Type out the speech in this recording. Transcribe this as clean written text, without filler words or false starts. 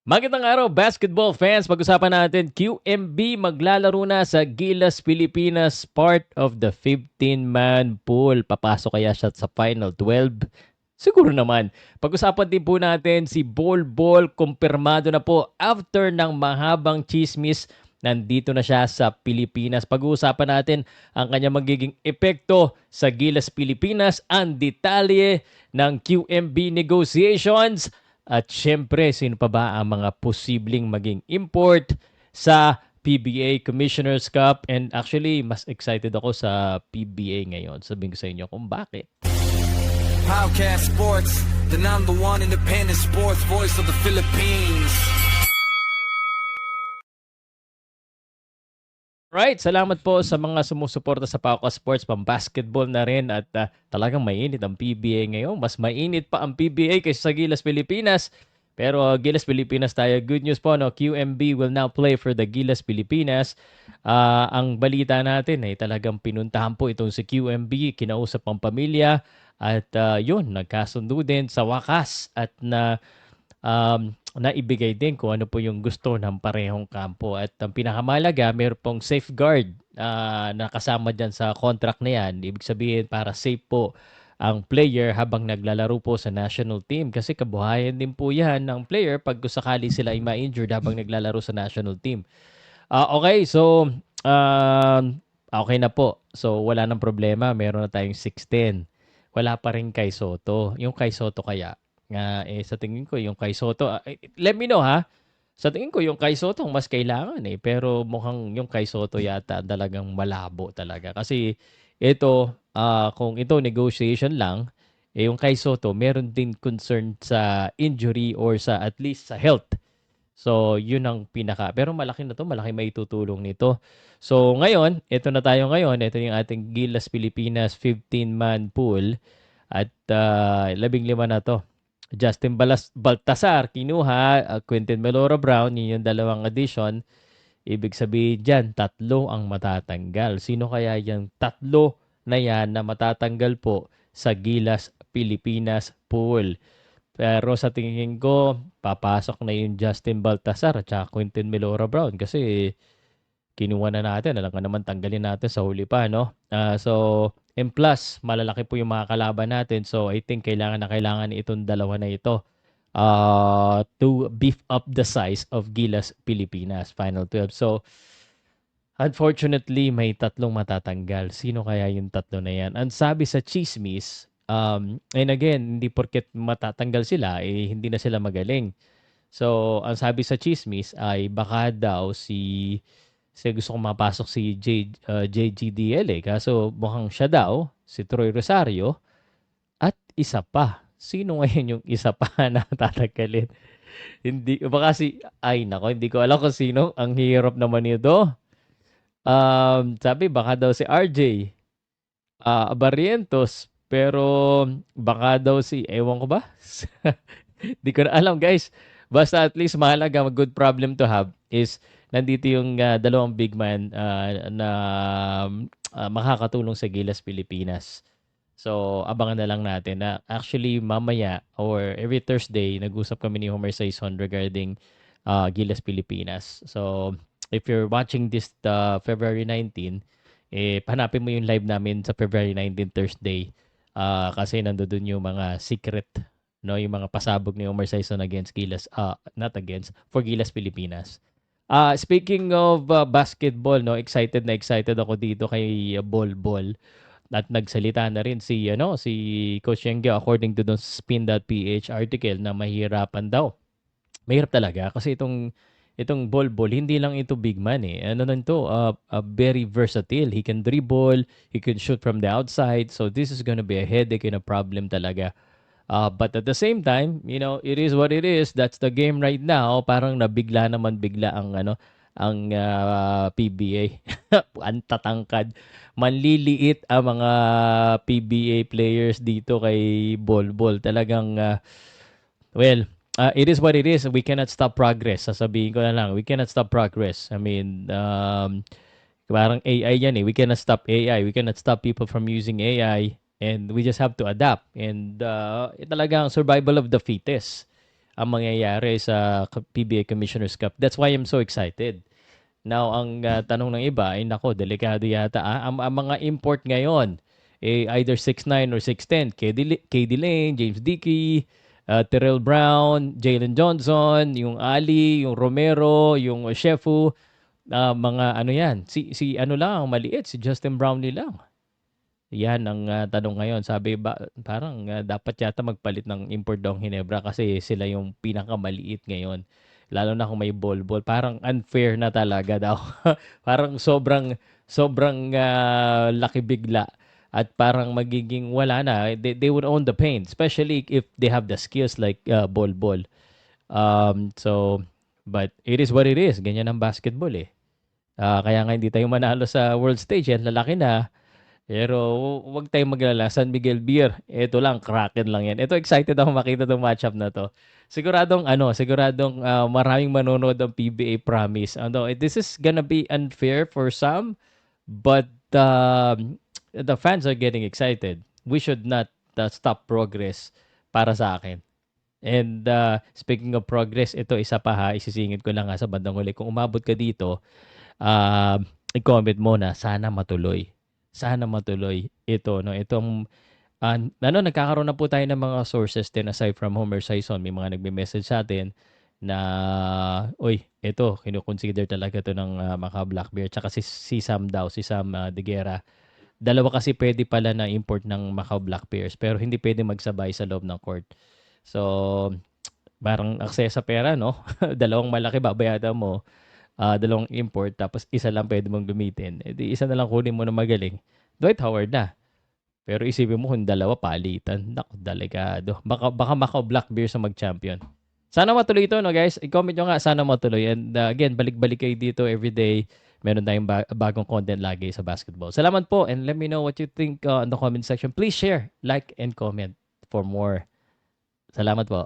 Magandang araw, basketball fans. Pag-usapan natin, QMB maglalaro na sa Gilas Pilipinas, part of the 15-man pool. Papasok kaya siya sa Final 12? Siguro naman. Pag-usapan din po natin si Bol Bol, kumpirmado na po after ng mahabang chismis. Nandito na siya sa Pilipinas. Pag-uusapan natin ang kanyang magiging epekto sa Gilas Pilipinas, ang detalye ng QMB negotiations. At syempre, sino pa ba ang mga posibleng maging import sa PBA Commissioner's Cup? And actually, mas excited ako sa PBA ngayon. Sabihin ko sa inyo kung bakit. Podcast Sports, the number one independent sports voice of the Philippines. Right, salamat po sa mga sumusuporta sa Pauka Sports, pang-basketball na rin at talagang mainit ang PBA ngayon. Mas mainit pa ang PBA kaysa sa Gilas Pilipinas. Pero Gilas Pilipinas tayo, good news po, no? QMB will now play for the Gilas Pilipinas. Ang balita natin ay talagang pinuntahan po itong si QMB, kinausap ang pamilya at yun, nagkasundo din sa wakas at naibigay din kung ano po yung gusto ng parehong kampo. At ang pinakamalaga, meron pong safeguard na kasama dyan sa contract na yan. Ibig sabihin, para safe po ang player habang naglalaro po sa national team. Kasi kabuhayan din po yan ng player pag sakali sila ay ma-injured habang naglalaro sa national team. Okay, so okay na po. So wala nang problema. Meron na tayong 6'10". Wala pa rin kay Soto. Yung kay Soto kaya, sa tingin ko yung kay Soto, let me know ha. Sa tingin ko yung kay Soto ang mas kailangan pero mukhang yung kay Soto yata talagang malabo talaga. Kasi ito, kung ito negotiation lang, yung kay Soto meron din concern sa injury or sa at least sa health. So, yun ang pinaka. Pero malaki na to, malaki maitutulong nito. So, ngayon, ito na tayo ngayon. Ito yung ating Gilas Pilipinas 15-man pool. At 15 na to. Justin Baltasar, kinuha. Quintin Melora Brown, yun yung dalawang addition. Ibig sabihin dyan, tatlo ang matatanggal. Sino kaya yung tatlo na yan na matatanggal po sa Gilas Pilipinas pool? Pero sa tingin ko, papasok na yung Justin Baltasar at saka Quintin Melora Brown kasi kinuha na natin. Alam ka naman, tanggalin natin sa huli pa, no? And plus, malalaki po yung mga kalaban natin. So, I think kailangan na kailangan itong dalawa na ito to beef up the size of Gilas Pilipinas Final 12. So, unfortunately, may tatlong matatanggal. Sino kaya yung tatlo na yan? Ang sabi sa chismis, and again, hindi porket matatanggal sila, hindi na sila magaling. So, ang sabi sa chismis ay baka daw kasi gusto kong mapasok si JGDL Kaso mukhang siya daw, si Troy Rosario, at isa pa. Sino ngayon yung isa pa na tatanggalin? Hindi, baka nako, hindi ko alam kung sino. Ang hirap naman nito. Sabi baka daw si RJ Barrientos, pero baka daw ewan ko ba? Di ko na alam guys. Basta at least mahalaga, good problem to have is nandito yung dalawang big man na makakatulong sa Gilas Pilipinas. So, abangan na lang natin na actually mamaya or every Thursday, nag-usap kami ni Homer Saison regarding Gilas Pilipinas. So, if you're watching this February 19, hanapin mo yung live namin sa February 19 Thursday kasi nandoon yung mga secret, no, yung mga pasabog ni Omar Saison against Gilas, not against, for Gilas Pilipinas. Speaking of basketball, no, excited ako dito kay Bol Bol. At nagsalita na rin si Coach Yengge according to the spin.ph article na mahirapan daw. Mahirap talaga kasi itong Bol Bol, hindi lang ito big man Ano lang to, very versatile. He can dribble, he can shoot from the outside. So this is gonna be a headache and a problem talaga. But at the same time, it is what it is. That's the game right now. Parang bigla ang PBA. Ang tatangkad. Manliliit ang mga PBA players dito kay Bol Bol. Talagang, it is what it is. We cannot stop progress. Sasabihin ko na lang, we cannot stop progress. I mean, parang AI yan We cannot stop AI. We cannot stop people from using AI. And we just have to adapt. And talagang survival of the fittest. ang mangyayari sa PBA Commissioner's Cup. That's why I'm so excited. Now, ang tanong ng iba ay nako, delikado yata. Ang mga import ngayon, either 6'9 or 6'10. KD Lane, James Dickey, Terrell Brown, Jalen Johnson, yung Ali, yung Romero, yung Shefu, mga ano yan. Si ano lang, maliit, si Justin Brownlee lang. Yan ang tanong ngayon. Sabi ba, parang dapat yata magpalit ng import daw ang Ginebra kasi sila yung pinakamaliit ngayon. Lalo na kung may ball. Parang unfair na talaga daw. Parang sobrang laki bigla. At parang magiging wala na. They would own the paint. Especially if they have the skills like ball. So, but it is what it is. Ganyan ang basketball eh. Kaya nga hindi tayo manalo sa world stage. Yan, lalaki na. Pero huwag tayong maglala. San Miguel Beer. Ito lang, Kraken lang yan. Ito, excited ako makita tong matchup na to. Siguradong maraming manonood ng PBA Promise. This is gonna be unfair for some, but the fans are getting excited. We should not stop progress para sa akin. And speaking of progress, ito isa pa ha, isisingit ko lang sa bandang huli. Kung umabot ka dito, i-comment mo na sana matuloy. Sana matuloy ito, no? Itong nagkakaroon na po tayo ng mga sources din aside from Homer Sison. May mga nagme-message sa atin na ito, kino-consider talaga to ng Macau Black Bear. Tsaka si Sam daw, si Sam De Guerra. Dalawa kasi pwede pala na import ng Macau Black Bears pero hindi pwede magsabay sa loob ng court. So, parang access sa pera, no? Dalawang malaki babayadan mo. Dalawang import tapos isa lang pwede mong gamitin. Di isa na lang kunin mo na magaling. Dwight Howard na. Pero isipin mo kung dalawa palitan. Naku, delikado. Baka Macau Black Bears ang mag-champion. Sana matuloy ito, no guys? I-comment nyo nga, sana matuloy. And again, balik-balik kayo dito everyday. Meron tayong bagong content lagi sa basketball. Salamat po and let me know what you think in the comment section. Please share, like, and comment for more. Salamat po.